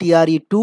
TRE 2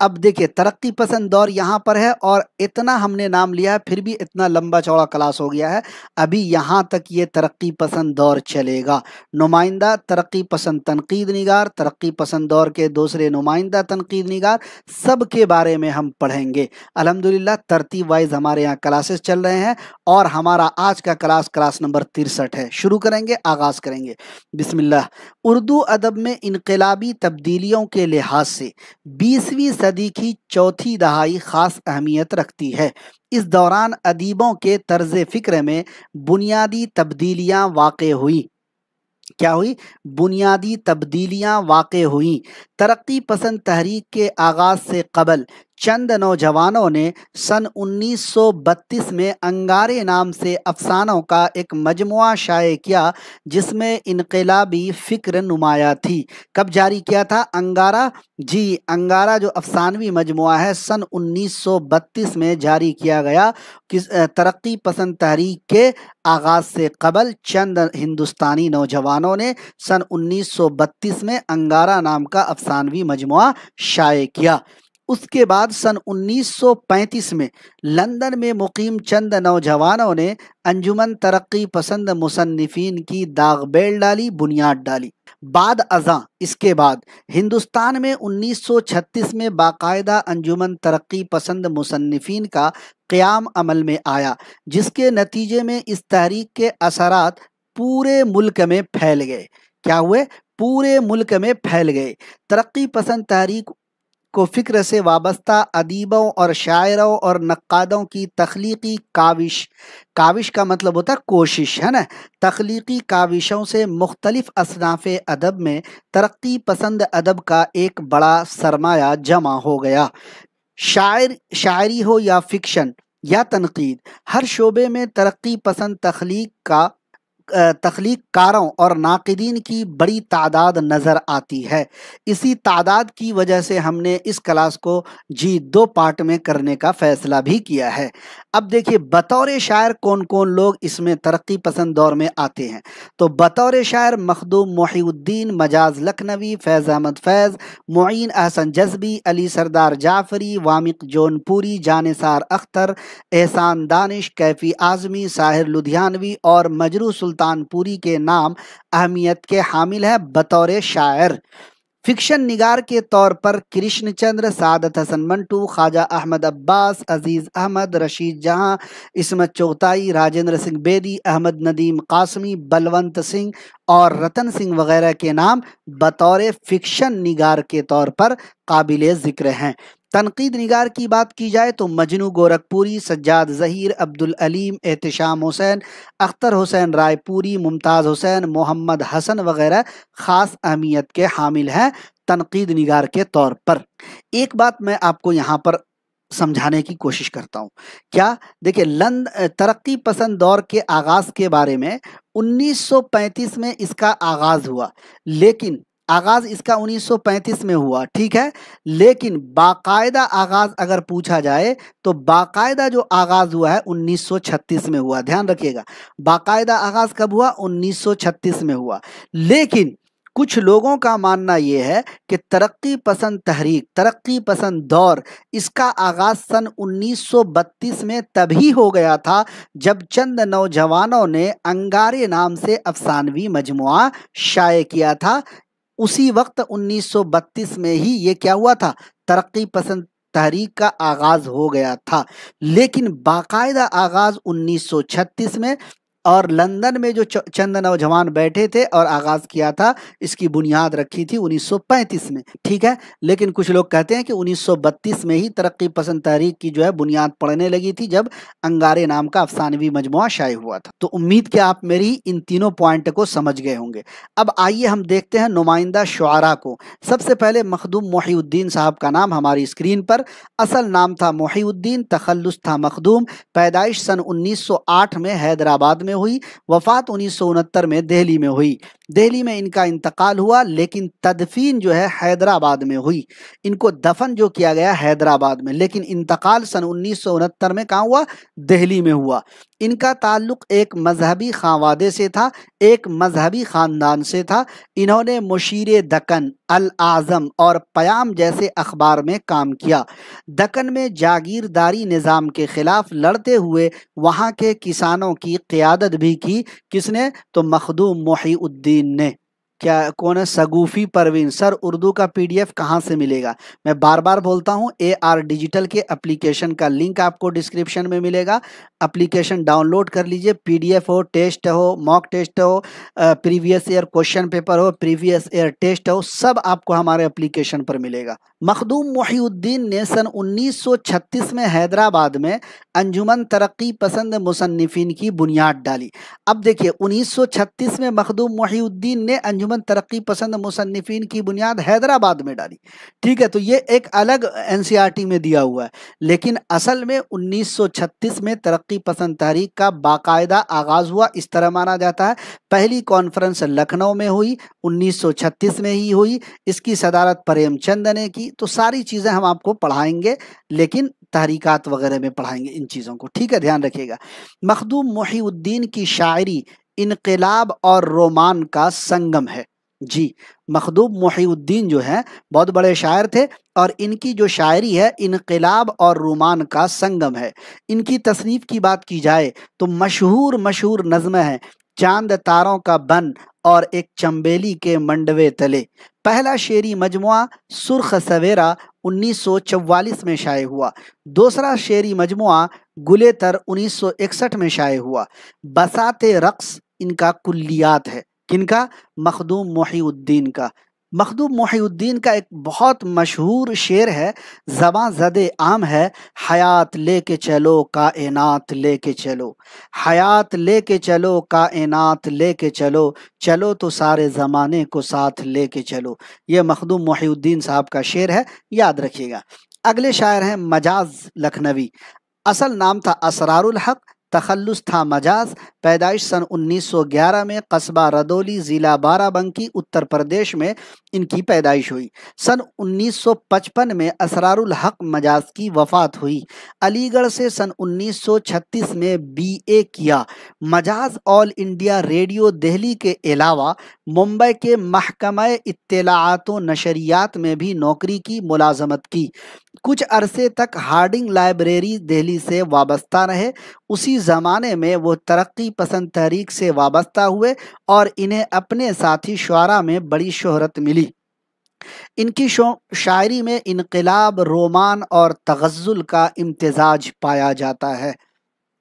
اب دیکھیے ترقی پسند دور یہاں پر ہے اور اتنا ہم نے نام لیا ہے، پھر بھی اتنا لمبا چوڑا کلاس ہو گیا ہے، ابھی یہاں تک یہ ترقی پسند دور چلے گا۔ نمائندہ ترقی پسند تنقید نگار، ترقی پسند دور کے دوسرے نمائندہ تنقید نگار، سب کے بارے میں ہم پڑھیں گے الحمدللہ۔ ترتیب وائز ہمارے یہاں کلاسز چل رہے ہیں اور ہمارا آج کا کلاس نمبر 63 ہے۔ شروع کریں گے، آغاز کریں گے، بسم اللہ۔ اردو ادب میں انقلابی تبدیلیوں کے لحاظ سے 20ویں صدی کی چوتھی دہائی خاص اہمیت رکھتی ہے۔ اس دوران ادیبوں کے طرز فکر میں بنیادی تبدیلیاں واقع ہوئیں۔ کیا ہوئی؟ بنیادی تبدیلیاں واقع ہوئیں۔ ترقی پسند تحریک کے آغاز سے قبل چند نوجوانوں نے سن 1932 میں انگارے نام سے افسانوں کا ایک مجموعہ شائع کیا جس میں انقلابی فکر نمایاں تھی۔ کب جاری کیا تھا انگارہ؟ جی انگارہ جو افسانوی مجموعہ ہے سن 1932 میں جاری کیا گیا۔ ترقی پسند تحریک کے آغاز سے قبل چند ہندوستانی نوجوانوں نے سن 1932 میں انگارہ نام کا افسانوی مجموعہ شائع کیا۔ اس کے بعد سن 1935 میں لندن میں مقیم چند نوجوانوں نے انجمن ترقی پسند مصنفین کی داغ بیل ڈالی، بنیاد ڈالی۔ بعد ازاں اس کے بعد ہندوستان میں 1936 میں باقاعدہ انجمن ترقی پسند مصنفین کا قیام عمل میں آیا، جس کے نتیجے میں اس تحریک کے اثرات پورے ملک میں پھیل گئے۔ کیا ہوئے؟ پورے ملک میں پھیل گئے۔ ترقی پسند تحریک کو فکر سے وابستہ ادیبوں اور شاعروں اور نقادوں کی تخلیقی کاوش کا مطلب ہوتا ہے کوشش، ہے نا، تخلیقی کاوشوں سے مختلف اصناف ادب میں ترقی پسند ادب کا ایک بڑا سرمایہ جمع ہو گیا۔ شاعری ہو یا فکشن یا تنقید، ہر شعبے میں ترقی پسند تخلیق کاروں اور ناقدین کی بڑی تعداد نظر آتی ہے۔ اسی تعداد کی وجہ سے ہم نے اس کلاس کو 2 پارٹ میں کرنے کا فیصلہ بھی کیا ہے۔ اب دیکھیے بطور شاعر کون کون لوگ اس میں ترقی پسند دور میں آتے ہیں۔ تو بطور شاعر مخدوم محی الدین، مجاز لکھنوی، فیض احمد فیض، معین احسن جذبی، علی سردار جعفری، وامق جون پوری، جانثار اختر، احسان دانش، کیفی اعظمی، ساحر لدھیانوی اور مجروح سلطان پوری کے نام اہمیت کے حامل ہیں بطور شاعر۔ فکشن نگار کے طور پر کرشن چندر، سعادت حسن منٹو، خواجہ احمد عباس، عزیز احمد، رشید جہاں، عصمت چغتائی، راجندر سنگھ بیدی، احمد ندیم قاسمی، بلونت سنگھ اور رتن سنگھ وغیرہ کے نام بطور فکشن نگار کے طور پر قابل ذکر ہیں۔ تنقید نگار کی بات کی جائے تو مجنو گورکھپوری، سجاد ظہیر، عبدالعلیم، احتشام حسین، اختر حسین رائے پوری، ممتاز حسین، محمد حسن وغیرہ خاص اہمیت کے حامل ہیں تنقید نگار کے طور پر۔ ایک بات میں آپ کو یہاں پر سمجھانے کی کوشش کرتا ہوں۔ کیا؟ دیکھیں ترقی پسند دور کے آغاز کے بارے میں 1935 میں اس کا آغاز ہوا، لیکن آغاز اس کا 1935 میں ہوا، ٹھیک ہے، لیکن باقاعدہ آغاز اگر پوچھا جائے تو باقاعدہ جو آغاز ہوا ہے 1936 میں ہوا۔ دھیان رکھیے گا، باقاعدہ آغاز کب ہوا؟ 1936 میں ہوا۔ لیکن کچھ لوگوں کا ماننا یہ ہے کہ ترقی پسند تحریک، ترقی پسند دور، اس کا آغاز سن 1932 میں تبھی ہو گیا تھا جب چند نوجوانوں نے انگارے نام سے افسانوی مجموعہ شائع کیا تھا۔ اسی وقت 1932 میں ہی یہ کیا ہوا تھا؟ ترقی پسند تحریک کا آغاز ہو گیا تھا، لیکن باقاعدہ آغاز 1936 میں، اور لندن میں جو چند نوجوان بیٹھے تھے اور آغاز کیا تھا اس کی بنیاد رکھی تھی 1935 میں، ٹھیک ہے۔ لیکن کچھ لوگ کہتے ہیں کہ 1932 میں ہی ترقی پسند تحریک کی جو ہے بنیاد پڑنے لگی تھی جب انگارے نام کا افسانوی مجموعہ شائع ہوا تھا۔ تو امید کہ آپ میری ان تینوں پوائنٹ کو سمجھ گئے ہوں گے۔ اب آئیے ہم دیکھتے ہیں نمائندہ شعراء کو۔ سب سے پہلے مخدوم محی الدین صاحب کا نام ہماری اسکرین پر۔ اصل نام تھا محی الدین، تخلص تھا مخدوم، پیدائش سن 1908 میں حیدرآباد میں ہوئی، وفات 1969 میں دہلی میں ہوئی۔ دہلی میں ان کا انتقال ہوا، لیکن تدفین جو ہے حیدرآباد میں ہوئی، ان کو دفن جو کیا گیا حیدرآباد میں، لیکن انتقال سن 1969 میں کہاں ہوا؟ دہلی میں ہوا۔ ان کا تعلق ایک مذہبی خانوادے سے تھا، ایک مذہبی خاندان سے تھا۔ انہوں نے مشیر دکن، الاعظم اور پیام جیسے اخبار میں کام کیا۔ دکن میں جاگیرداری نظام کے خلاف لڑتے ہوئے وہاں کے کسانوں کی قیادت بھی کی۔ کس نے؟ تو مخدوم محی الدین نے۔ کیا کون ہے؟ سگوفی پروین۔ سر اردو کا پی ڈی ایف کہاں سے ملے گا؟ میں بار بار بولتا ہوں، اے آر ڈیجیٹل کے اپلیکیشن کا لنک آپ کو ڈسکرپشن میں ملے گا، اپلیکیشن ڈاؤن لوڈ کر لیجئے۔ پی ڈی ایف ہو، ٹیسٹ ہو، موک ٹیسٹ ہو، پریویس ایئر کوشچن پیپر ہو، پریویس ایئر ٹیسٹ ہو، سب آپ کو ہمارے اپلیکیشن پر ملے گا۔ مخدوم محی الدین نے سن 1936 میں حیدرآباد میں انجمن ترقی پسند مصنفین کی بنیاد ڈالی۔ اب دیکھیے 1936 میں مخدوم محی الدین نے انجمن ترقی پسند مصنفین کی بنیاد حیدرآباد میں ڈالی، ٹھیک ہے، تو یہ ایک الگ این سی آر ٹی میں دیا ہوا ہے، لیکن اصل میں 1936 میں ترقی پسند تحریک کا باقاعدہ آغاز ہوا، اس طرح مانا جاتا ہے۔ پہلی کانفرنس لکھنؤ میں ہوئی، 1936 میں ہی ہوئی، اس کی صدارت پریم چند نے کی۔ تو ساری چیزیں ہم آپ کو پڑھائیں گے، لیکن تحریکات وغیرہ میں پڑھائیں گے ان چیزوں کو، ٹھیک ہے، دھیان رکھیے گا۔ مخدوم محی الدین کی شاعری انقلاب اور رومان کا سنگم ہے۔ جی، مخدوم محی الدین جو ہے بہت بڑے شاعر تھے، اور ان کی جو شاعری ہے انقلاب اور رومان کا سنگم ہے۔ ان کی تصنیف کی بات کی جائے تو مشہور نظمیں ہیں چاند تاروں کا بن اور ایک چمبیلی کے منڈوے تلے۔ پہلا شعری مجموعہ سرخ سویرا 1944 میں شائع ہوا۔ دوسرا شعری مجموعہ گلے تر 1961 میں شائع ہوا۔ بساط رقص ان کا کلیات ہے۔ کن کا؟ مخدوم محی الدین کا۔ مخدوم محی الدین کا ایک بہت مشہور شعر ہے، زباں زد عام ہے، حیات لے کے چلو کائنات لے کے چلو، حیات لے کے چلو کائنات لے کے چلو، چلو تو سارے زمانے کو ساتھ لے کے چلو۔ یہ مخدوم محی الدین صاحب کا شعر ہے، یاد رکھیے گا۔ اگلے شاعر ہیں مجاز لکھنوی۔ اصل نام تھا اسرار الحق، تخلص تھا مجاز۔ پیدائش سن 1911 میں قصبہ ردولی، ضلع بارہ بنکی، اتر پردیش میں ان کی پیدائش ہوئی۔ سن 1955 میں اسرار الحق مجاز کی وفات ہوئی۔ علی گڑھ سے سن 1936 میں بی اے کیا۔ مجاز آل انڈیا ریڈیو دہلی کے علاوہ ممبئی کے محکمہ اطلاعات و نشریات میں بھی نوکری کی، ملازمت کی۔ کچھ عرصے تک ہارڈنگ لائبریری دہلی سے وابستہ رہے۔ اسی زمانے میں وہ ترقی پسند تحریک سے وابستہ ہوئے اور انہیں اپنے ساتھی شعراء میں بڑی شہرت ملی۔ ان کی شاعری میں انقلاب، رومان اور تغزل کا امتزاج پایا جاتا ہے۔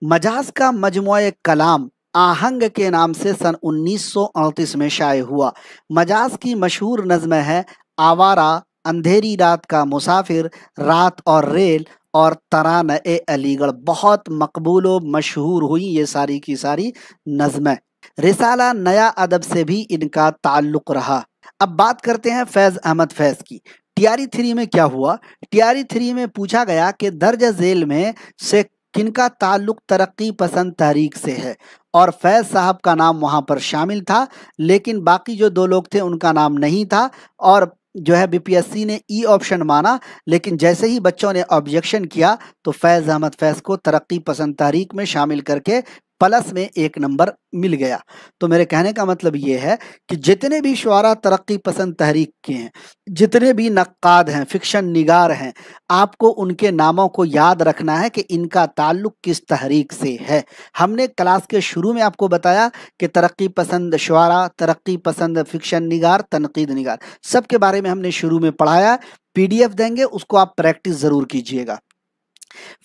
مجاز کا مجموعہ کلام آہنگ کے نام سے سن 1938 میں شائع ہوا۔ مجاز کی مشہور نظمیں ہیں آوارہ، اندھیری رات کا مسافر، رات اور ریل اور ترانہ علی گڑھ۔ بہت مقبول و مشہور ہوئی یہ ساری کی ساری نظمیں۔ رسالہ نیا ادب سے بھی ان کا تعلق رہا۔ اب بات کرتے ہیں فیض احمد فیض کی۔ ٹی آر ای 3 میں کیا ہوا؟ ٹی آر ای 3 میں پوچھا گیا کہ درج ذیل میں سے کن کا تعلق ترقی پسند تحریک سے ہے، اور فیض صاحب کا نام وہاں پر شامل تھا، لیکن باقی جو دو لوگ تھے ان کا نام نہیں تھا، اور جو ہے بی پی ایس سی نے ای آپشن مانا، لیکن جیسے ہی بچوں نے آبجیکشن کیا تو فیض احمد فیض کو ترقی پسند تحریک میں شامل کر کے پلس میں 1 نمبر مل گیا۔ تو میرے کہنے کا مطلب یہ ہے کہ جتنے بھی شعراء ترقی پسند تحریک کے ہیں، جتنے بھی نقاد ہیں، فکشن نگار ہیں، آپ کو ان کے ناموں کو یاد رکھنا ہے کہ ان کا تعلق کس تحریک سے ہے۔ ہم نے کلاس کے شروع میں آپ کو بتایا کہ ترقی پسند شعراء، ترقی پسند فکشن نگار، تنقید نگار، سب کے بارے میں ہم نے شروع میں پڑھایا۔ پی ڈی ایف دیں گے، اس کو آپ پریکٹس ضرور کیجئے گا۔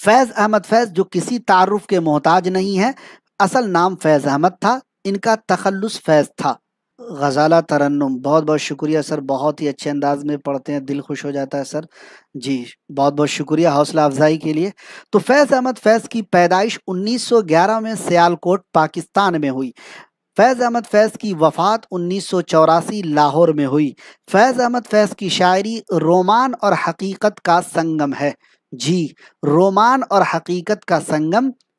فیض احمد فیض جو کسی تعارف کے محتاج نہیں ہے، اصل نام فیض احمد تھا، ان کا تخلص فیض تھا۔ غزالہ ترنم، بہت بہت شکریہ سر، بہت ہی اچھے انداز میں پڑھتے ہیں، دل خوش ہو جاتا ہے سر، جی بہت بہت شکریہ حوصلہ افزائی کے لیے۔ تو فیض احمد فیض کی پیدائش 1911 میں سیالکوٹ پاکستان میں ہوئی۔ فیض احمد فیض کی وفات 1984 لاہور میں ہوئی۔ فیض احمد فیض کی شاعری رومان اور حقیقت کا سنگم ہے۔ جی، رومان اور حقیقت کا سنگم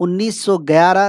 1911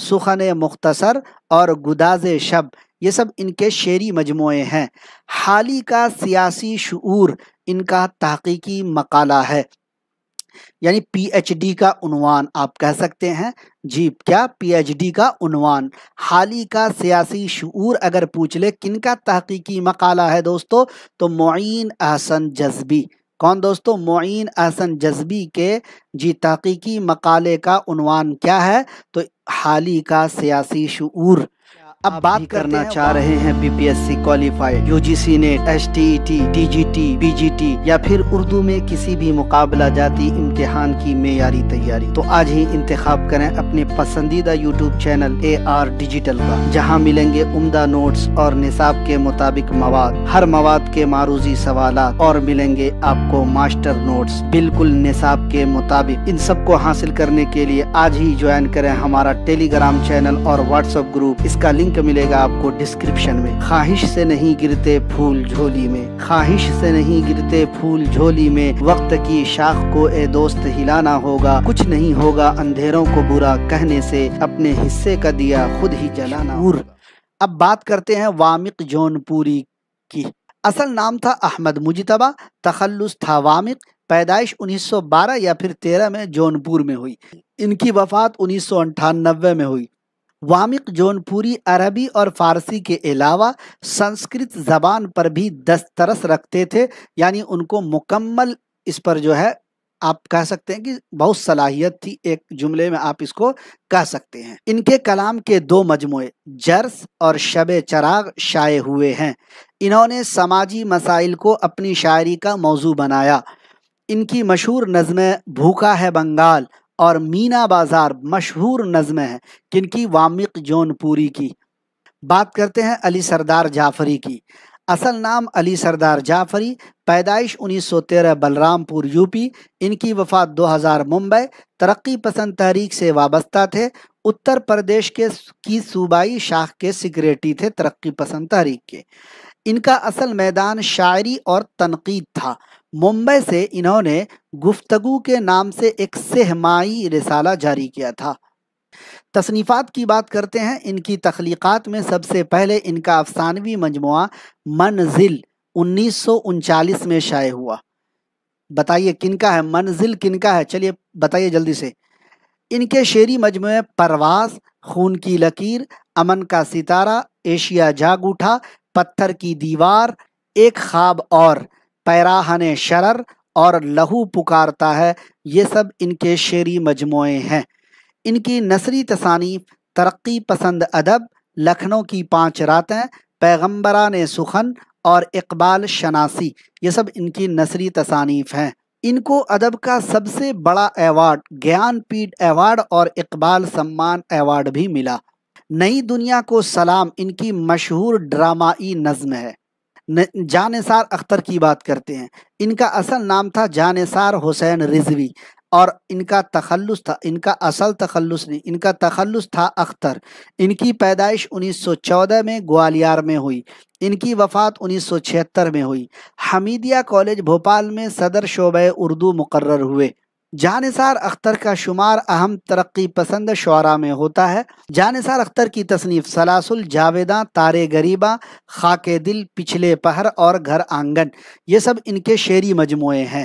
سخن مختصر اور گداز شب، یہ سب ان کے شعری مجموعے ہیں۔ حالی کا سیاسی شعور ان کا تحقیقی مقالہ ہے، یعنی پی ایچ ڈی کا عنوان آپ کہہ سکتے ہیں جی، کیا پی ایچ ڈی کا عنوان۔ حالی کا سیاسی شعور اگر پوچھ لے کن کا تحقیقی مقالہ ہے دوستو، تو معین احسن جذبی۔ کون دوستو؟ معین احسن جذبی کے جی تحقیقی مقالے کا عنوان کیا ہے؟ تو حالی کا سیاسی شعور۔ اب بات کرنا چاہ رہے ہیں B P S C qualified, U G C NET, S T E T, T G T, P G T یا پھر اردو میں کسی بھی مقابلہ جاتی امتحان کی معیاری تیاری، تو آج ہی انتخاب کریں اپنے پسندیدہ YouTube channel A R digital کا، جہاں ملیں گے عمدہ نوٹس اور نصاب کے مطابق مواد، ہر مواد کے معروضی سوالات، اور ملیں گے آپ کو ماسٹر نوٹس بالکل نصاب کے مطابق۔ ان سب کو حاصل کرنے کے لیے آج ہی جوائن کریں ہمارا ٹیلی گرام چینل اور واٹس ایپ گروپ، اس کا لنک ملے گا آپ کو ڈسکرپشن میں۔ خواہش سے نہیں گرتے پھول جھولی میں، خواہش سے نہیں گرتے پھول جھولی میں، وقت کی شاخ کو اے دوست ہلانا ہوگا، کچھ نہیں ہوگا اندھیروں کو برا کہنے سے، اپنے حصے کا دیا خود ہی جلانا ہوگا۔ اب بات کرتے ہیں وامق جون پوری کی۔ اصل نام تھا احمد مجتبیٰ، تخلص تھا وامق، پیدائش 1912 یا پھر 13 میں جون پور میں ہوئی، ان کی وفات 1998 میں ہوئی۔ وامق جون پوری عربی اور فارسی کے علاوہ سنسکرت زبان پر بھی دسترس رکھتے تھے، یعنی ان کو مکمل اس پر جو ہے آپ کہہ سکتے ہیں کہ بہت صلاحیت تھی، ایک جملے میں آپ اس کو کہہ سکتے ہیں۔ ان کے کلام کے 2 مجموعے جرس اور شب چراغ شائع ہوئے ہیں۔ انہوں نے سماجی مسائل کو اپنی شاعری کا موضوع بنایا۔ ان کی مشہور نظمیں بھوکا ہے بنگال اور مینا بازار مشہور نظمیں ہیں، کن کی؟ وامق جون پوری کی۔ بات کرتے ہیں علی سردار جعفری کی۔ اصل نام علی سردار جعفری، پیدائش 1913 بلرام پور یو پی، ان کی وفات 2000 ممبئی، ترقی پسند تحریک سے وابستہ تھے، اتر پردیش کی صوبائی شاخ کے سیکریٹری تھے ترقی پسند تحریک کے۔ ان کا اصل میدان شاعری اور تنقید تھا۔ ممبئی سے انہوں نے گفتگو کے نام سے ایک سہمائی رسالہ جاری کیا تھا۔ تصنیفات کی بات کرتے ہیں، ان کی تخلیقات میں سب سے پہلے ان کا افسانوی مجموعہ منزل 1939 میں شائع ہوا۔ بتائیے کن کا ہے منزل؟ کن کا ہے؟ چلیے بتائیے جلدی سے۔ ان کے شعری مجموعے پرواز، خون کی لکیر، امن کا ستارہ، ایشیا جاگ اٹھا، پتھر کی دیوار، ایک خواب اور پیراہن شرر اور لہو پکارتا ہے، یہ سب ان کے شعری مجموعے ہیں۔ ان کی نثری تصانیف ترقی پسند ادب، لکھنؤ کی 5 راتیں، پیغمبران سخن اور اقبال شناسی، یہ سب ان کی نثری تصانیف ہیں۔ ان کو ادب کا سب سے بڑا ایوارڈ گیان پیٹھ ایوارڈ اور اقبال سمان ایوارڈ بھی ملا۔ نئی دنیا کو سلام ان کی مشہور ڈرامائی نظم ہے۔ جانثار اختر کی بات کرتے ہیں، ان کا اصل نام تھا جانثار حسین رضوی، اور ان کا تخلص تھا، ان کا اصل تخلص نہیں، ان کا تخلص تھا اختر۔ ان کی پیدائش 1914 میں گوالیار میں ہوئی، ان کی وفات 1976 میں ہوئی۔ حمیدیہ کالج بھوپال میں صدر شعبہ اردو مقرر ہوئے۔ جانثار اختر کا شمار اہم ترقی پسند شعراء میں ہوتا ہے۔ جانثار اختر کی تصنیف سلاسل، جاویداں، تارے غریباں، خاک دل، پچھلے پہر اور گھر آنگن، یہ سب ان کے شعری مجموعے ہیں۔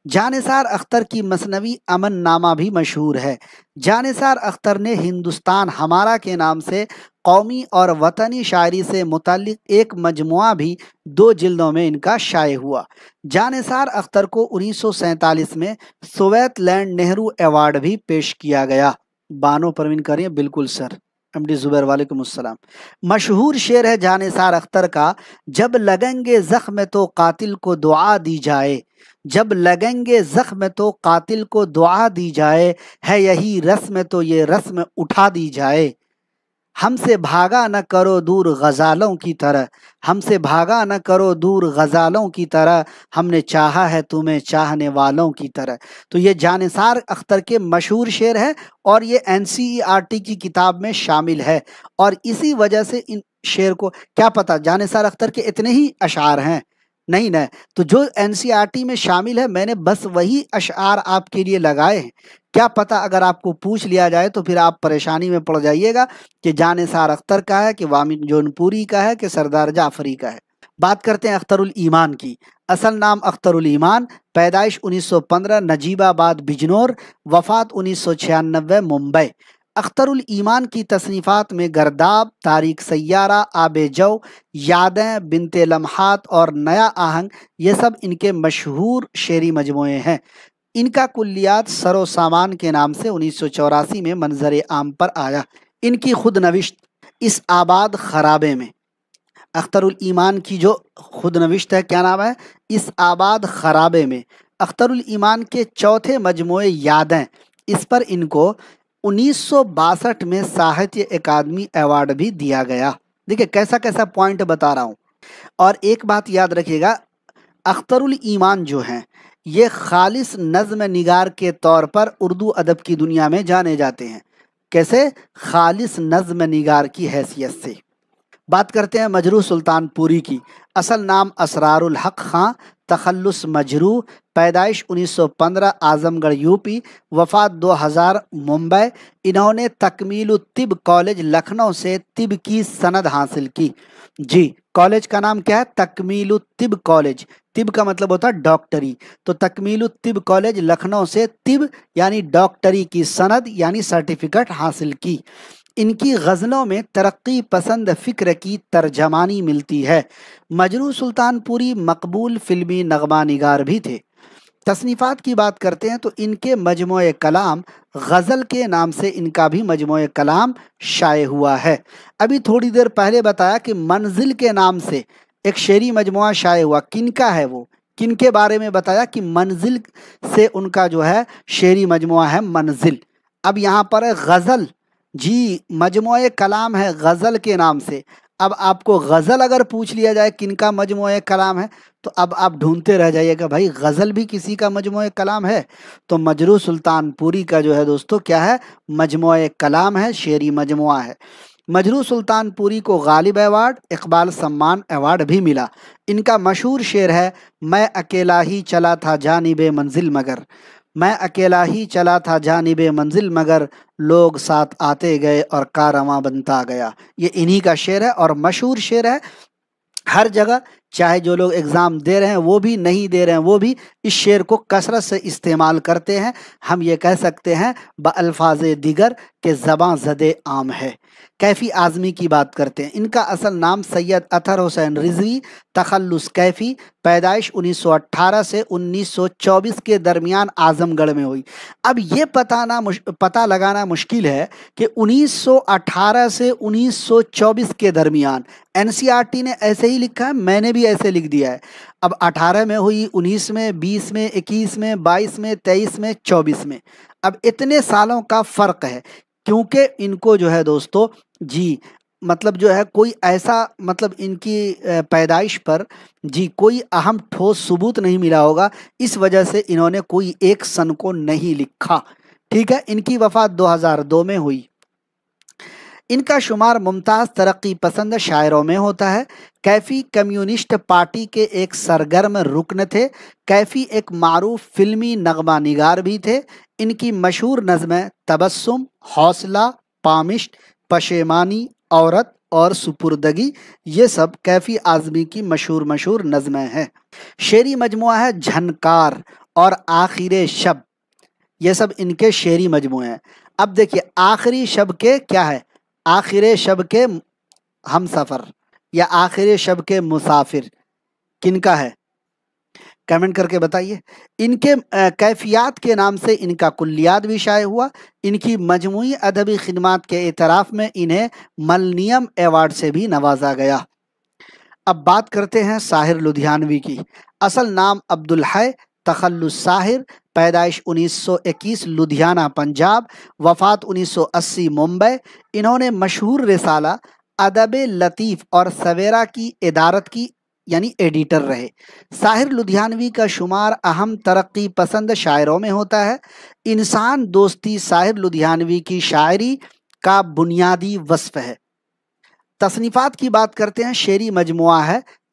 جانثار اختر کی مثنوی امن نامہ بھی مشہور ہے۔ جانثار اختر نے ہندوستان ہمارا کے نام سے قومی اور وطنی شاعری سے متعلق ایک مجموعہ بھی 2 جلدوں میں ان کا شائع ہوا۔ جانثار اختر کو 1947 میں سوویت لینڈ نہرو ایوارڈ بھی پیش کیا گیا۔ بانو پروین کر رہی ہیں بالکل سر، ایم ڈی زبیر وعلیکم السلام۔ مشہور شعر ہے جانثار اختر کا، جب لگیں گے زخم تو قاتل کو دعا دی جائے، جب لگیں گے زخم تو قاتل کو دعا دی جائے، ہے یہی رسم تو یہ رسم اٹھا دی جائے۔ ہم سے بھاگا نہ کرو دور غزالوں کی طرح، ہم سے بھاگا نہ کرو دور غزالوں کی طرح، ہم نے چاہا ہے تمہیں چاہنے والوں کی طرح۔ تو یہ جانثار اختر کے مشہور شعر ہے اور یہ NCERT کی کتاب میں شامل ہے، اور اسی وجہ سے ان شعر کو کیا پتہ جانثار اختر کے اتنے ہی اشعار ہیں، نہیں نا، تو جو NCERT میں شامل ہے میں نے بس وہی اشعار آپ کے لیے لگائے ہیں۔ کیا پتہ اگر آپ کو پوچھ لیا جائے تو پھر آپ پریشانی میں پڑ جائیے گا کہ جانثار اختر کا ہے کہ وامق جون پوری کا ہے کہ سردار جعفری کا ہے۔ بات کرتے ہیں اختر الایمان کی۔ اصل نام اختر الایمان، پیدائش 1915 نجیب آباد بجنور، وفات 1996 ممبئی۔ اختر الایمان کی تصنیفات میں گرداب، تاریک سیارہ، آب جو، یادیں، بنت لمحات اور نیا آہنگ یہ سب ان کے مشہور شعری مجموعے ہیں۔ ان کا کلیات سر و سامان کے نام سے 1984 میں منظر عام پر آیا۔ ان کی خود نوشت اس آباد خرابے میں، اختر الایمان کی جو خود نوشت ہے کیا نام ہے؟ اس آباد خرابے میں۔ اختر الایمان کے چوتھے مجموعے یادیں، اس پر ان کو 1962 میں ساہتیہ اکادمی ایوارڈ بھی دیا گیا۔ دیکھیں کیسا کیسا پوائنٹ بتا رہا ہوں۔ اور ایک بات یاد رکھیے گا، اختر الایمان جو ہیں یہ خالص نظم نگار کے طور پر اردو ادب کی دنیا میں جانے جاتے ہیں۔ کیسے؟ خالص نظم نگار کی حیثیت سے۔ بات کرتے ہیں مجروح سلطان پوری کی۔ اصل نام اسرار الحق خان، تخلص مجروح، پیدائش 1915 اعظم گڑھ UP، وفات 2000 ممبئی۔ انہوں نے تکمیل الطب کالج لکھنؤ سے طب کی سند حاصل کی۔ جی کالج کا نام کیا ہے؟ تکمیل الطب کالج۔ طب کا مطلب ہوتا ہے ڈاکٹری، تو تکمیل الطب کالج لکھنؤ سے طب یعنی ڈاکٹری کی سند یعنی سرٹیفکیٹ حاصل کی۔ ان کی غزلوں میں ترقی پسند فکر کی ترجمانی ملتی ہے۔ مجروح سلطان پوری مقبول فلمی نغمہ نگار بھی تھے۔ تصنیفات کی بات کرتے ہیں تو ان کے مجموعہ کلام غزل کے نام سے ان کا بھی مجموعہ کلام شائع ہوا ہے۔ ابھی تھوڑی دیر پہلے بتایا کہ منزل کے نام سے ایک شعری مجموعہ شائع ہوا، کن کا ہے وہ؟ کن کے بارے میں بتایا کہ منزل سے ان کا جو ہے شعری مجموعہ ہے منزل۔ اب یہاں پر ہے غزل، جی مجموعہ کلام ہے غزل کے نام سے۔ اب آپ کو غزل اگر پوچھ لیا جائے کن کا مجموعہ کلام ہے تو اب آپ ڈھونڈتے رہ جائیے گا بھائی غزل بھی کسی کا مجموعہ کلام ہے؟ تو مجروح سلطان پوری کا جو ہے دوستو کیا ہے؟ مجموعہ کلام ہے، شعری مجموعہ ہے۔ مجروح سلطان پوری کو غالب ایوارڈ، اقبال سمان ایوارڈ بھی ملا۔ ان کا مشہور شعر ہے میں اکیلا ہی چلا تھا جانب منزل مگر، میں اکیلا ہی چلا تھا جانب منزل مگر، لوگ ساتھ آتے گئے اور کارواں بنتا گیا۔ یہ انہی کا شعر ہے اور مشہور شعر ہے۔ ہر جگہ چاہے جو لوگ اگزام دے رہے ہیں وہ بھی نہیں دے رہے ہیں وہ بھی اس شعر کو کثرت سے استعمال کرتے ہیں۔ ہم یہ کہہ سکتے ہیں بالفاظ دیگر کہ زباں زدِ عام ہے۔ کیفی اعظمی کی بات کرتے ہیں۔ ان کا اصل نام سید اطہر حسین رضوی، تخلص کیفی، پیدائش 1918 سے 1924 کے درمیان اعظم گڑھ میں ہوئی۔ اب یہ پتہ لگانا مشکل ہے کہ 1918 سے 1924 کے درمیان NCERT نے ایسے ہی لکھا ہے، میں نے بھی ایسے لکھ دیا ہے۔ اب 18 میں ہوئی، 19 میں، 20 میں، 21 میں، 22 میں، 23 میں، 24 میں، اب اتنے سالوں کا فرق ہے کیونکہ ان کو جو ہے دوستو جی مطلب جو ہے کوئی ایسا مطلب ان کی پیدائش پر جی کوئی اہم ٹھوس ثبوت نہیں ملا ہوگا، اس وجہ سے انہوں نے کوئی ایک سن کو نہیں لکھا۔ ٹھیک ہے، ان کی وفات 2002 میں ہوئی۔ ان کا شمار ممتاز ترقی پسند شاعروں میں ہوتا ہے۔ کیفی کمیونسٹ پارٹی کے ایک سرگرم رکن تھے۔ کیفی ایک معروف فلمی نغمہ نگار بھی تھے۔ ان کی مشہور نظمیں تبسم، حوصلہ، پامشٹ، پشیمانی، عورت اور سپردگی یہ سب کیفی اعظمی کی مشہور نظمیں ہیں۔ شعری مجموعہ ہے جھنکار اور آخر شب، یہ سب ان کے شعری مجموعے ہیں۔ اب دیکھیے آخری شب کے کیا ہے؟ آخر شب کے ہم سفر یا آخر شب کے مسافر کن کا ہے؟ کمنٹ کر کے بتائیے۔ ان کے کیفیات کے نام سے ان کا کلیات بھی شائع ہوا۔ ان کی مجموعی ادبی خدمات کے اعتراف میں انہیں ملنیم ایوارڈ سے بھی نوازا گیا۔ اب بات کرتے ہیں ساحر لدھیانوی کی۔ اصل نام عبدالحی، تخلص ساحر، پیدائش 1921 لدھیانہ پنجاب، وفات 1980 ممبئی۔ انہوں نے مشہور رسالہ ادب لطیف اور سویرا کی ادارت کی یعنی ایڈیٹر رہے۔ ساحر لدھیانوی کا شمار اہم ترقی پسند شاعروں میں ہوتا ہے۔ انسان دوستی ساحر لدھیانوی کی شاعری کا بنیادی وصف ہے۔ تصنیفات کی بات کرتے ہیں، شعری مجموعہ ہے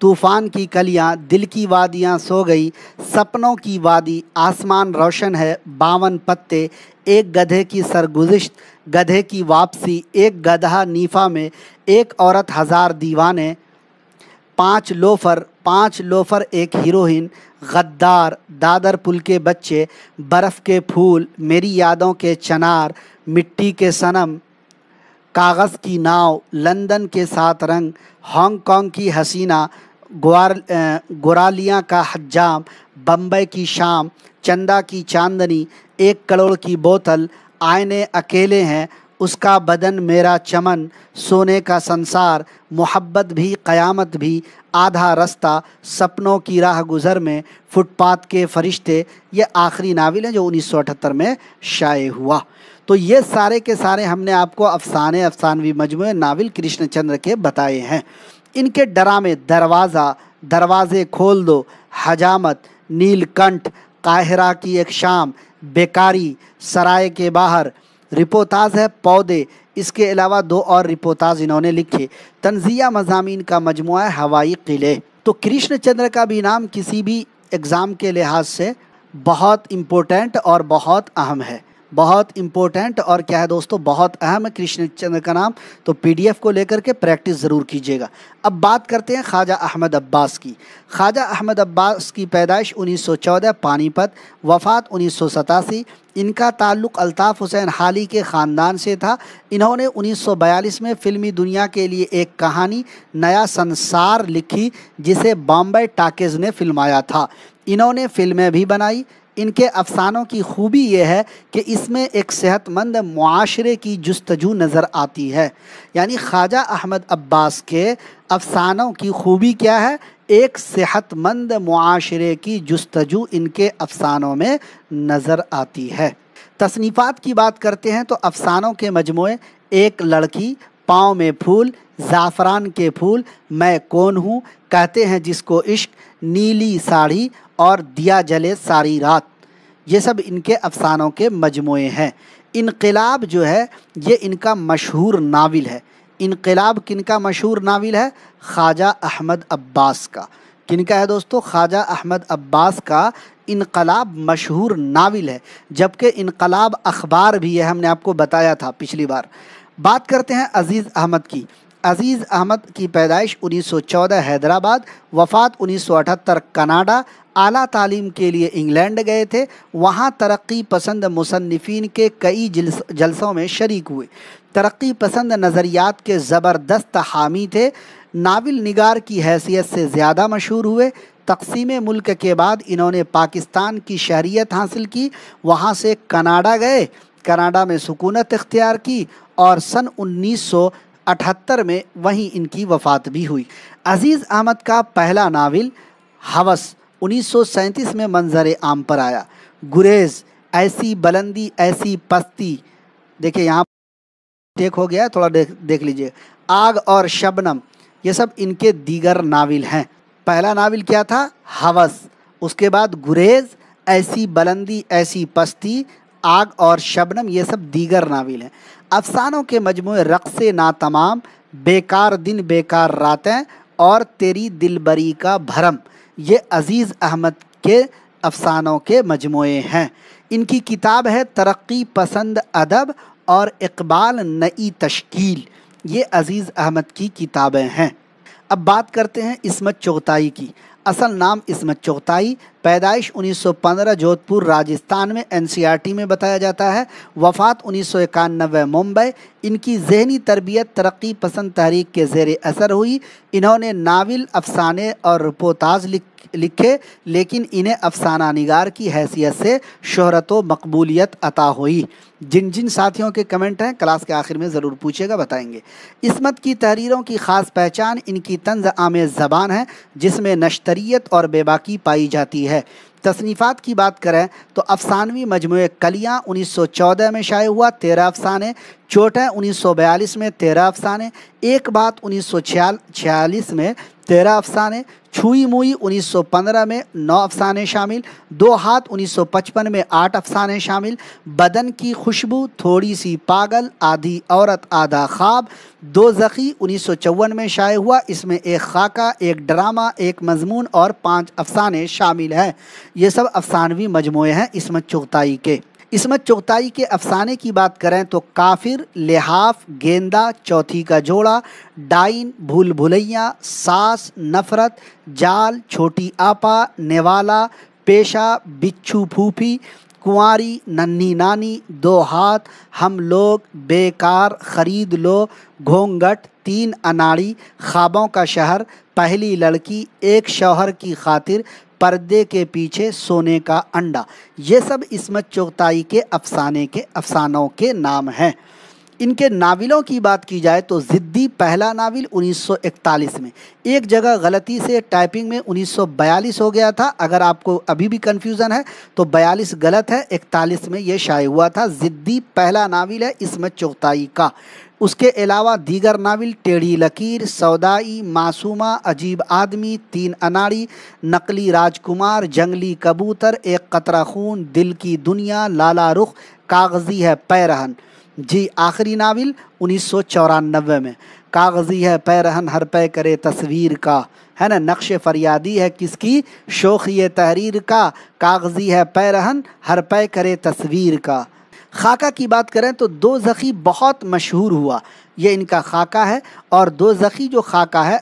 طوفان کی کلیاں، دل کی وادیاں سو گئی، سپنوں کی وادی، آسمان روشن ہے، 52 پتے، ایک گدھے کی سرگزشت، گدھے کی واپسی، ایک گدھا نیفا میں، ایک عورت 1000 دیوانے، 5 لوفر ایک ہیروئن، غدار، دادر پل کے بچے، برف کے پھول، میری یادوں کے چنار، مٹی کے صنم، کاغذ کی ناؤ، لندن کے 7 رنگ، ہانگ کانگ کی حسینہ، گورالیاں کا حجام، بمبئی کی شام، چندا کی چاندنی، 1 کروڑ کی بوتل، آئینے اکیلے ہیں، اس کا بدن میرا چمن، سونے کا سنسار، محبت بھی قیامت بھی، آدھا رستہ، سپنوں کی راہ گزر میں، فٹ پاتھ کے فرشتے، یہ آخری ناول ہے جو 1978 میں شائع ہوا۔ تو یہ سارے کے سارے ہم نے آپ کو افسانوی مجموعے ناول کرشن چندر کے بتائے ہیں۔ ان کے ڈرامے دروازے کھول دو، حجامت، نیل کنٹھ، قاہرہ کی ایک شام، بیکاری، سرائے کے باہر، رپوتاز ہے پودے، اس کے علاوہ 2 اور رپوتاز انہوں نے لکھے، طنزیہ مضامین کا مجموعہ ہے ہوائی قلعے۔ تو کرشن چندر کا بھی نام کسی بھی ایگزام کے لحاظ سے بہت امپورٹنٹ اور بہت اہم ہے، بہت امپورٹنٹ اور کیا ہے دوستو بہت اہم ہے کرشن چندر کا نام۔ تو PDF کو لے کر کے پریکٹس ضرور کیجیے گا۔ اب بات کرتے ہیں خواجہ احمد عباس کی۔ خواجہ احمد عباس کی پیدائش 1914 پانی پت، وفات 1987۔ ان کا تعلق الطاف حسین حالی کے خاندان سے تھا۔ انہوں نے 1942 میں فلمی دنیا کے لیے ایک کہانی نیا سنسار لکھی جسے بامبے ٹاکیز نے فلمایا تھا۔ انہوں نے فلمیں بھی بنائی۔ ان کے افسانوں کی خوبی یہ ہے کہ اس میں ایک صحت مند معاشرے کی جستجو نظر آتی ہے، یعنی خواجہ احمد عباس کے افسانوں کی خوبی کیا ہے؟ ایک صحت مند معاشرے کی جستجو ان کے افسانوں میں نظر آتی ہے۔ تصنیفات کی بات کرتے ہیں تو افسانوں کے مجموعے ایک لڑکی، پاؤں میں پھول، زعفران کے پھول، میں کون ہوں، کہتے ہیں جس کو عشق، نیلی ساڑھی اور دیا جلے ساری رات، یہ سب ان کے افسانوں کے مجموعے ہیں۔ انقلاب جو ہے یہ ان کا مشہور ناول ہے۔ انقلاب کن کا مشہور ناول ہے؟ خواجہ احمد عباس کا۔ کن کا ہے دوستو؟ خواجہ احمد عباس کا انقلاب مشہور ناول ہے، جبکہ انقلاب اخبار بھی ہے، ہم نے آپ کو بتایا تھا پچھلی بار۔ بات کرتے ہیں عزیز احمد کی۔ عزیز احمد کی پیدائش 1914 حیدرآباد، وفات 1978 کناڈا۔ اعلیٰ تعلیم کے لیے انگلینڈ گئے تھے، وہاں ترقی پسند مصنفین کے کئی جلسوں میں شریک ہوئے۔ ترقی پسند نظریات کے زبردست حامی تھے، ناول نگار کی حیثیت سے زیادہ مشہور ہوئے۔ تقسیم ملک کے بعد انہوں نے پاکستان کی شہریت حاصل کی، وہاں سے کناڈا گئے، کناڈا میں سکونت اختیار کی اور سن 1978 میں وہیں ان کی وفات بھی ہوئی۔ عزیز احمد کا پہلا ناول ہوس 1937 میں منظر عام پر آیا۔ گریز، ایسی بلندی ایسی پستی، دیکھیں یہاں ٹیک ہو گیا ہے، تھوڑا دیکھ لیجئے، آگ اور شبنم، یہ سب ان کے دیگر ناول ہیں۔ پہلا ناول کیا تھا؟ ہوس، اس کے بعد گریز، ایسی بلندی ایسی پستی، آگ اور شبنم، یہ سب دیگر ناول ہیں۔ افسانوں کے مجموعے رقص ناتمام، بیکار دن بیکار راتیں اور تیری دلبری کا بھرم، یہ عزیز احمد کے افسانوں کے مجموعے ہیں۔ ان کی کتاب ہے ترقی پسند ادب اور اقبال نئی تشکیل، یہ عزیز احمد کی کتابیں ہیں۔ اب بات کرتے ہیں عصمت چغتائی کی۔ اصل نام عصمت چغتائی، پیدائش 1915 جودھپور راجستھان میں NCERT میں بتایا جاتا ہے، وفات 1991 ممبئی۔ ان کی ذہنی تربیت ترقی پسند تحریک کے زیر اثر ہوئی۔ انہوں نے ناول، افسانے اور رپورتاج لکھے، لیکن انہیں افسانہ نگار کی حیثیت سے شہرت و مقبولیت عطا ہوئی۔ جن جن ساتھیوں کے کمنٹ ہیں کلاس کے آخر میں ضرور پوچھے گا، بتائیں گے۔ عصمت کی تحریروں کی خاص پہچان ان کی طنز آمیز زبان ہے، جس میں نشتریت اور بے باکی پائی جاتی ہے۔ تصنیفات کی بات کریں تو افسانوی مجموعہ کلیاں 1914 میں شائع ہوا 13 افسانے، چوٹیں 1942 میں 13 افسانے، ایک بات 1946 میں 13 افسانے، چھوئی موئی 1915 میں 9 افسانے شامل، دو ہاتھ 1955 میں 8 افسانے شامل، بدن کی خوشبو، تھوڑی سی پاگل، آدھی عورت آدھا خواب، دو زخی 1954 میں شائع ہوا، اس میں ایک خاکہ، ایک ڈرامہ، ایک مضمون اور 5 افسانے شامل ہیں۔ یہ سب افسانوی مجموعے ہیں عصمت چغتائی کے۔ عصمت چغتائی کے افسانے کی بات کریں تو کافر، لحاف، گیندا، چوتھی کا جوڑا، ڈائن، بھول بھلیاں، ساس، نفرت، جال، چھوٹی آپا، نیوالا، پیشہ، بچھو پھوپھی، کنواری، ننھی نانی، دو ہاتھ، ہم لوگ، بیکار، خرید لو، گھونگھٹ، تین اناڑی، خوابوں کا شہر، پہلی لڑکی، ایک شوہر کی خاطر، پردے کے پیچھے، سونے کا انڈا، یہ سب عصمت چغتائی کے افسانوں کے نام ہیں۔ ان کے ناولوں کی بات کی جائے تو ضدی پہلا ناول 1941 میں، ایک جگہ غلطی سے ٹائپنگ میں 1942 ہو گیا تھا، اگر آپ کو ابھی بھی کنفیوژن ہے تو 42 غلط ہے، 41 میں یہ شائع ہوا تھا۔ ضدی پہلا ناول ہے عصمت چغتائی کا۔ اس کے علاوہ دیگر ناول ٹیڑھی لکیر، سودائی، معصومہ، عجیب آدمی، تین اناڑی، نقلی راجکمار، جنگلی کبوتر، ایک قطرہ خون، دل کی دنیا، لالا رخ، کاغذی ہے پیرہن۔ جی آخری ناول 1994 میں، کاغذی ہے پیرہن ہر پے کرے تصویر کا، ہے نا، نقش فریادی ہے کس کی، شوخی تحریر کا، کاغذی ہے پیرہن ہر پے کرے تصویر کا۔ خاکہ کی بات کریں تو دو زخی بہت مشہور ہوا، یہ ان کا خاکہ ہے، اور دو زخی جو خاکہ ہے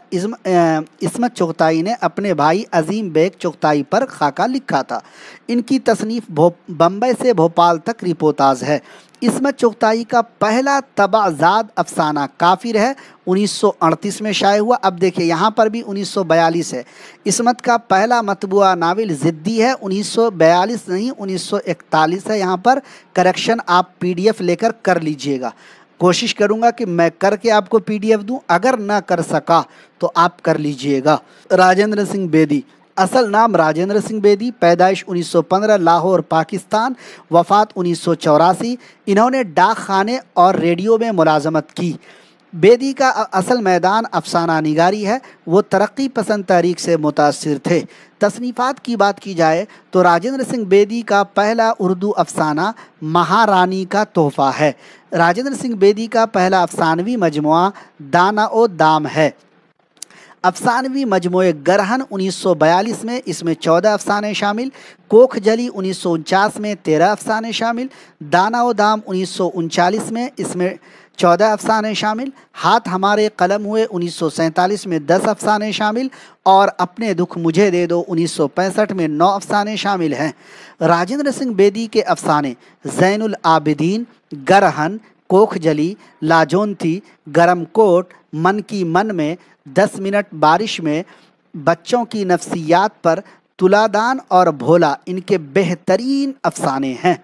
عصمت چغتائی نے اپنے بھائی عظیم بیگ چغتائی پر خاکہ لکھا تھا۔ ان کی تصنیف بمبئی سے بھوپال تک رپورتاز ہے۔ عصمت چغتائی کا پہلا طبع زاد افسانہ کافر ہے، 1938 میں شائع ہوا۔ اب دیکھیں یہاں پر بھی 1942 ہے۔ عصمت کا پہلا مطبوعہ ناول ضدی ہے، 1942 نہیں 1941 ہے، یہاں پر کریکشن آپ PDF لے کر لیجئے گا۔ کوشش کروں گا کہ میں کر کے آپ کو PDF دوں، اگر نہ کر سکا تو آپ کر لیجئے گا۔ راجندر سنگھ بیدی، اصل نام راجندر سنگھ بیدی، پیدائش 1915 لاہور پاکستان، وفات 1984۔ انہوں نے ڈاک خانے اور ریڈیو میں ملازمت کی۔ بیدی کا اصل میدان افسانہ نگاری ہے، وہ ترقی پسند تحریک سے متاثر تھے۔ تصنیفات کی بات کی جائے تو راجندر سنگھ بیدی کا پہلا اردو افسانہ مہارانی کا تحفہ ہے۔ راجندر سنگھ بیدی کا پہلا افسانوی مجموعہ دانا و دام ہے۔ افسانوی مجموعہ گرہن 1942 میں، اس میں 14 افسانے شامل، کوکھ جلی 1949 میں 13 افسانے شامل، دانا و دام 1939 میں، اس میں 14 افسانے شامل، ہاتھ ہمارے قلم ہوئے 1947 میں 10 افسانے شامل، اور اپنے دکھ مجھے دے دو 1965 میں 9 افسانے شامل ہیں۔ راجندر سنگھ بیدی کے افسانے زین العابدین، گرہن، کوکھ جلی، لاجونتی، گرم کوٹ، من کی من میں، 10 منٹ بارش میں، بچوں کی نفسیات پر، تلادان اور بھولا ان کے بہترین افسانے ہیں۔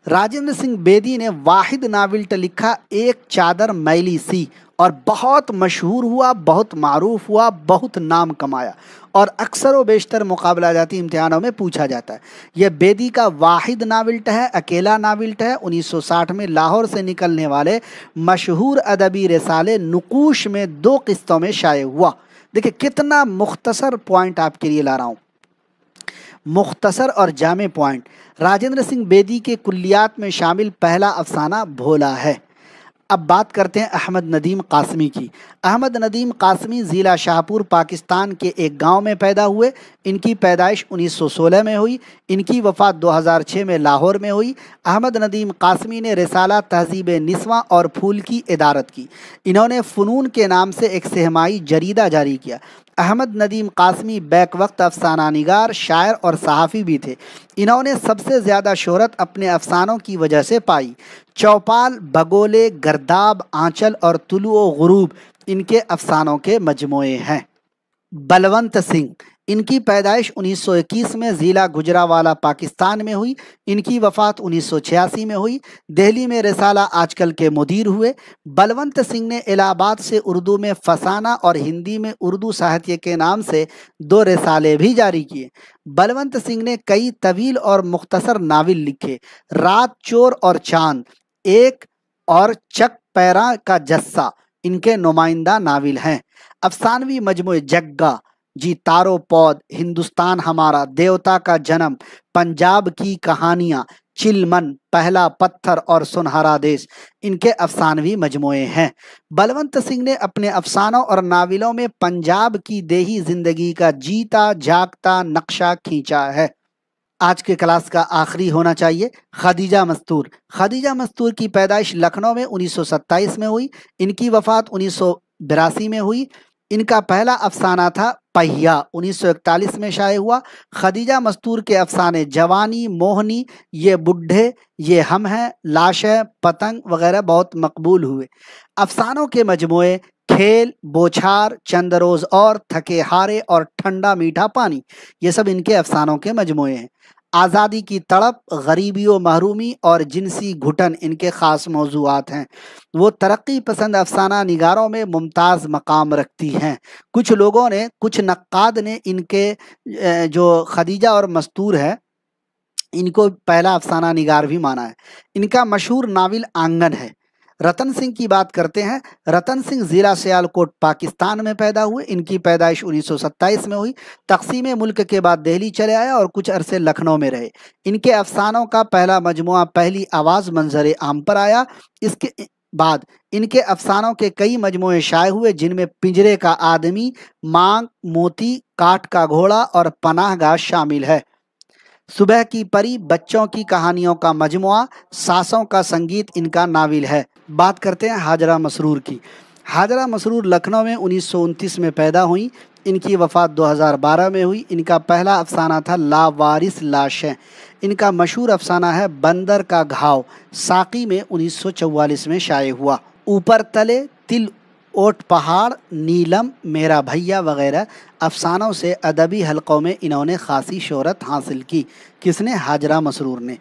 راجندر سنگھ بیدی نے واحد ناول لکھا ایک چادر میلی سی، اور بہت مشہور ہوا، بہت معروف ہوا، بہت نام کمایا، اور اکثر و بیشتر مقابلہ جاتی امتحانوں میں پوچھا جاتا ہے۔ یہ بیدی کا واحد ناول ہے، اکیلا ناول ہے۔ 1960 میں لاہور سے نکلنے والے مشہور ادبی رسالے نقوش میں 2 قسطوں میں شائع ہوا۔ دیکھیں کتنا مختصر پوائنٹ آپ کے لیے لا رہا ہوں، مختصر اور جامع پوائنٹ۔ راجندر سنگھ بیدی کے کلیات میں شامل پہلا افسانہ بھولا ہے۔ اب بات کرتے ہیں احمد ندیم قاسمی کی۔ احمد ندیم قاسمی ضلع شاہپور پاکستان کے ایک گاؤں میں پیدا ہوئے۔ ان کی پیدائش 1916 میں ہوئی، ان کی وفات 2006 میں لاہور میں ہوئی۔ احمد ندیم قاسمی نے رسالہ تہذیب نسواں اور پھول کی ادارت کی۔ انہوں نے فنون کے نام سے ایک سہمائی جریدہ جاری کیا۔ احمد ندیم قاسمی بیک وقت افسانہ نگار، شاعر اور صحافی بھی تھے۔ انہوں نے سب سے زیادہ شہرت اپنے افسانوں کی وجہ سے پائی۔ چوپال، بگولے، گرداب، آنچل اور طلوع و غروب ان کے افسانوں کے مجموعے ہیں۔ بلونت سنگھ، ان کی پیدائش 1921 میں ضلع گجرانوالہ پاکستان میں ہوئی۔ ان کی وفات 1986 میں ہوئی۔ دہلی میں رسالہ آج کل کے مدیر ہوئے۔ بلونت سنگھ نے الہ آباد سے اردو میں فسانہ اور ہندی میں اردو ساہتیہ کے نام سے 2 رسالے بھی جاری کیے۔ بلونت سنگھ نے کئی طویل اور مختصر ناول لکھے۔ رات چور اور چاند، ایک اور چک پیراں کا جسہ ان کے نمائندہ ناول ہیں۔ افسانوی مجموعے جگا جی، تارو پود، ہندوستان ہمارا، دیوتا کا جنم، پنجاب کی کہانیاں، چلمن، پہلا پتھر اور سنہرا دیش ان کے افسانوی مجموعے ہیں۔ بلونت سنگھ نے اپنے افسانوں اور ناولوں میں پنجاب کی دیہی زندگی کا جیتا جاگتا نقشہ کھینچا ہے۔ آج کے کلاس کا آخری ہونا چاہیے خدیجہ مستور۔ خدیجہ مستور کی پیدائش لکھنؤ میں 1927 میں ہوئی۔ ان کی وفات 1982 میں ہوئی۔ ان کا پہلا افسانہ تھا پہیا، 1941 میں شائع ہوا۔ خدیجہ مستور کے افسانے جوانی، موہنی، یہ بڈھے، یہ ہم ہیں، لاشیں، پتنگ وغیرہ بہت مقبول ہوئے۔ افسانوں کے مجموعے کھیل، بوچھار، چند روز اور، تھکے ہارے اور ٹھنڈا میٹھا پانی، یہ سب ان کے افسانوں کے مجموعے ہیں۔ آزادی کی تڑپ، غریبی و محرومی اور جنسی گھٹن ان کے خاص موضوعات ہیں۔ وہ ترقی پسند افسانہ نگاروں میں ممتاز مقام رکھتی ہیں۔ کچھ نقاد نے ان کے جو خدیجہ اور مستور ہے ان کو پہلا افسانہ نگار بھی مانا ہے۔ ان کا مشہور ناول آنگن ہے۔ رتن سنگھ کی بات کرتے ہیں۔ رتن سنگھ ضلع سیالکوٹ پاکستان میں پیدا ہوئے۔ ان کی پیدائش 1927 میں ہوئی۔ تقسیم ملک کے بعد دہلی چلے آئے اور کچھ عرصے لکھنؤ میں رہے۔ ان کے افسانوں کا پہلا مجموعہ پہلی آواز منظر عام پر آیا۔ اس کے بعد ان کے افسانوں کے کئی مجموعے شائع ہوئے، جن میں پنجرے کا آدمی، مانگ، موتی، کاٹ کا گھوڑا اور پناہ گاہ شامل ہے۔ صبح کی پری، بچوں کی کہانیوں کا مجموعہ، ساسوں کا سنگیت ان کا ناول ہے۔ بات کرتے ہیں حاجرہ مسرور کی۔ حاجرہ مسرور لکھنؤ میں 1929 میں پیدا ہوئیں۔ ان کی وفات 2012 میں ہوئی۔ ان کا پہلا افسانہ تھا لاوارث لاشیں۔ ان کا مشہور افسانہ ہے بندر کا گھاؤ، ساقی میں 1944 میں شائع ہوا۔ اوپر تلے، تل اوٹ پہاڑ، نیلم، میرا بھیا وغیرہ افسانوں سے ادبی حلقوں میں انہوں نے خاصی شہرت حاصل کی۔ کس نے؟ حاجرہ مسرور نے۔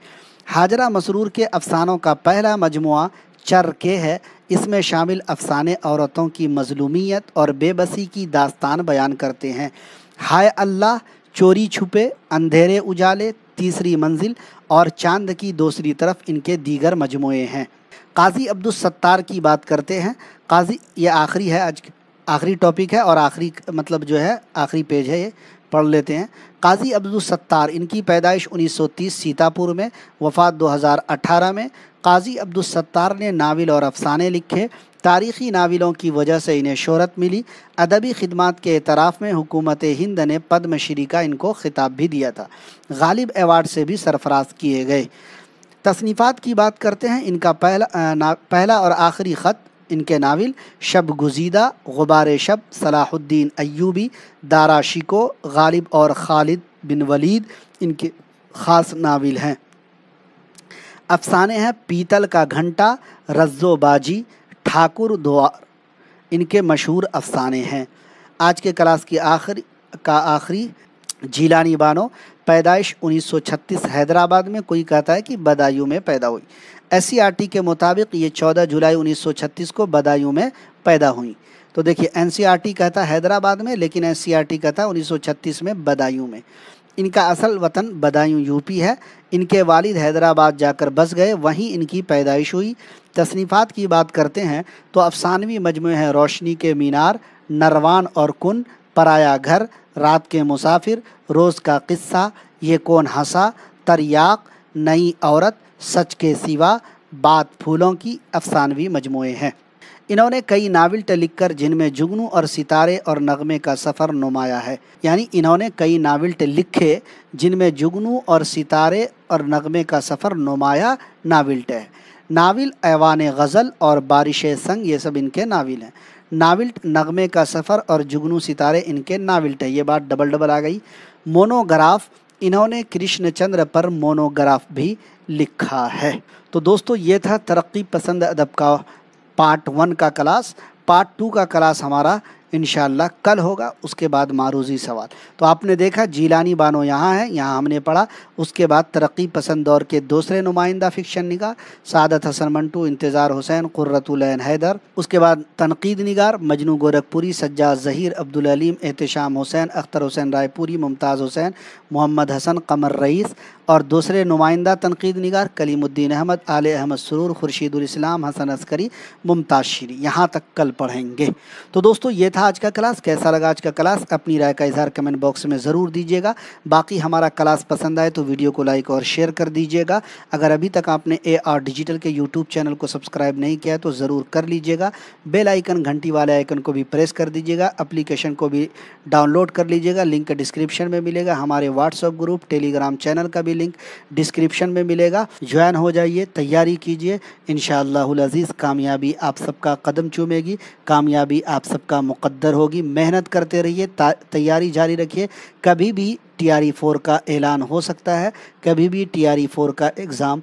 حاجرہ مسرور کے افسانوں کا پہلا مجموعہ چرکے ہے۔ اس میں شامل افسانے عورتوں کی مظلومیت اور بے بسی کی داستان بیان کرتے ہیں۔ ہائے اللہ، چوری چھپے، اندھیرے اجالے، تیسری منزل اور چاند کی دوسری طرف ان کے دیگر مجموعے ہیں۔ قاضی عبدالستار کی بات کرتے ہیں۔ قاضی، یہ آخری ہے، آج آخری ٹاپک ہے اور آخری مطلب جو ہے آخری پیج ہے، یہ پڑھ لیتے ہیں۔ قاضی عبدالستار، ان کی پیدائش 1930 سیتاپور میں، وفات 2018 میں۔ قاضی عبدالستار نے ناول اور افسانے لکھے۔ تاریخی ناولوں کی وجہ سے انہیں شہرت ملی۔ ادبی خدمات کے اعتراف میں حکومت ہند نے پدم شری کا ان کو خطاب بھی دیا تھا۔ غالب ایوارڈ سے بھی سرفراز کیے گئے۔ تصنیفات کی بات کرتے ہیں۔ ان کا پہلا اور آخری خط، ان کے ناول شب گزیدہ، غبار شب، صلاح الدین ایوبی، دارا شکو، غالب اور خالد بن ولید ان کے خاص ناول ہیں۔ افسانے ہیں پیتل کا گھنٹا، رز و باجی، ٹھاکر دوار ان کے مشہور افسانے ہیں۔ آج کے کلاس کی آخری جیلانی بانو، پیدائش 1936 حیدرآباد میں، کوئی کہتا ہے کہ بدایوں میں پیدا ہوئی۔ SCERT کے مطابق یہ 14 جولائی 1936 کو بدایوں میں پیدا ہوئیں۔ تو دیکھیے NCERT کہتا ہے حیدرآباد میں، لیکن SCERT کہتا ہے 1936 میں بدایوں میں۔ ان کا اصل وطن بدایوں UP ہے۔ ان کے والد حیدرآباد جا کر بس گئے، وہیں ان کی پیدائش ہوئی۔ تصنیفات کی بات کرتے ہیں تو افسانوی مجموعے ہیں روشنی کے مینار، نروان اور کن، پرایا گھر، رات کے مسافر، روز کا قصہ، یہ کون ہنسا، تریاق، نئی عورت، سچ کے سوا، بات پھولوں کی افسانوی مجموعے ہیں۔ انہوں نے کئی ناول لکھ کر جن میں جگنو اور ستارے اور نغمے کا سفر نمایاں ہے، یعنی انہوں نے کئی ناول لکھے جن میں جگنو اور ستارے اور نغمے کا سفر نمایاں ناول ہے۔ ناول ایوان غزل اور بارش سنگ، یہ سب ان کے ناول ہیں۔ ناول نغمے کا سفر اور جگنو ستارے ان کے ناول ہے۔ یہ بات ڈبل آ گئی۔ مونوگراف، انہوں نے کرشن چندر پر مونوگراف بھی لکھا ہے۔ تو دوستو یہ تھا ترقی پسند ادب کا پارٹ 1 کا کلاس۔ پارٹ 2 کا کلاس ہمارا انشاءاللہ کل ہوگا، اس کے بعد معروضی سوال۔ تو آپ نے دیکھا جیلانی بانو یہاں ہے، یہاں ہم نے پڑھا۔ اس کے بعد ترقی پسند دور کے دوسرے نمائندہ فکشن نگار سعادت حسن منٹو، انتظار حسین، قرۃ العین حیدر۔ اس کے بعد تنقید نگار مجنو گورکھپوری، سجاد ظہیر، عبدالعلیم، احتشام حسین، اختر حسین رائے پوری، ممتاز حسین، محمد حسن، قمر رئیس۔ اور دوسرے نمائندہ تنقید نگار کلیم الدین احمد، آل احمد سرور، خورشید الاسلام، حسن عسکری، ممتاز شیری۔ یہاں تک کل پڑھیں گے۔ تو دوستو یہ تھا آج کا کلاس۔ کیسا لگا آج کا کلاس؟ اپنی رائے کا اظہار کمنٹ باکس میں ضرور دیجیے گا۔ باقی ہمارا کلاس پسند آئے تو ویڈیو کو لائک اور شیئر کر دیجیے گا۔ اگر ابھی تک آپ نے AR ڈیجیٹل کے یوٹیوب چینل کو سبسکرائب نہیں کیا ہے تو ضرور کر لیجیے گا۔ بیل آئیکن، گھنٹی والے آئیکن کو بھی پریس کر دیجیے گا۔ اپلیکیشن کو بھی ڈاؤن لوڈ کر لیجیے گا، لنک ڈسکرپشن میں ملے گا۔ ہمارے واٹس ایپ گروپ، ٹیلی گرام چینل کا بھی لنک ڈسکرپشن میں ملے گا۔ جوائن ہو جائیے، تیاری کیجیے، انشاءاللہ العزیز کامیابی آپ سب کا قدم چومے گی، کامیابی آپ سب کا مقدر ہوگی۔ محنت کرتے رہیے، تیاری جاری رکھیے۔ کبھی بھی TRE 4 کا اعلان ہو سکتا ہے، کبھی بھی TRE 4 کا ایگزام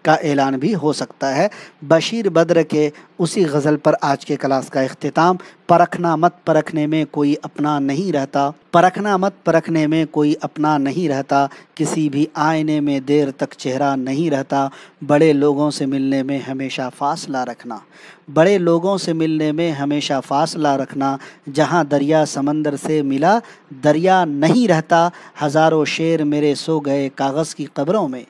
کا اعلان بھی ہو سکتا ہے۔ بشیر بدر کے اسی غزل پر آج کے کلاس کا اختتام۔ پرکھنا مت، پرکھنے میں کوئی اپنا نہیں رہتا، پرکھنا مت، پرکھنے میں کوئی اپنا نہیں رہتا، کسی بھی آئینے میں دیر تک چہرہ نہیں رہتا، بڑے لوگوں سے ملنے میں ہمیشہ فاصلہ رکھنا، بڑے لوگوں سے ملنے میں ہمیشہ فاصلہ رکھنا، جہاں دریا سمندر سے ملا دریا نہیں رہتا، ہزاروں شعر میرے سو گئے کاغذ کی قبروں میں،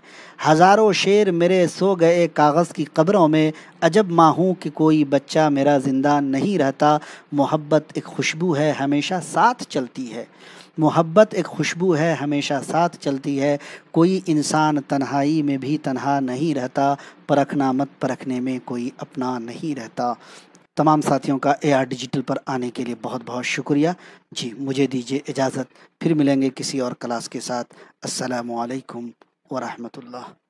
ہزاروں شعر میرے سو گئے کاغذ کی قبروں میں، عجب ماں ہوں کہ کوئی بچہ میرا زندہ نہیں رہتا، محبت ایک خوشبو ہے ہمیشہ ساتھ چلتی ہے، محبت ایک خوشبو ہے ہمیشہ ساتھ چلتی ہے، کوئی انسان تنہائی میں بھی تنہا نہیں رہتا، پرکھنا مت، پرکھنے میں کوئی اپنا نہیں رہتا۔ تمام ساتھیوں کا AR ڈیجیٹل پر آنے کے لیے بہت بہت شکریہ۔ جی مجھے دیجیے اجازت، پھر ملیں گے کسی اور کلاس کے ساتھ۔ السلام علیکم ورحمۃ اللہ۔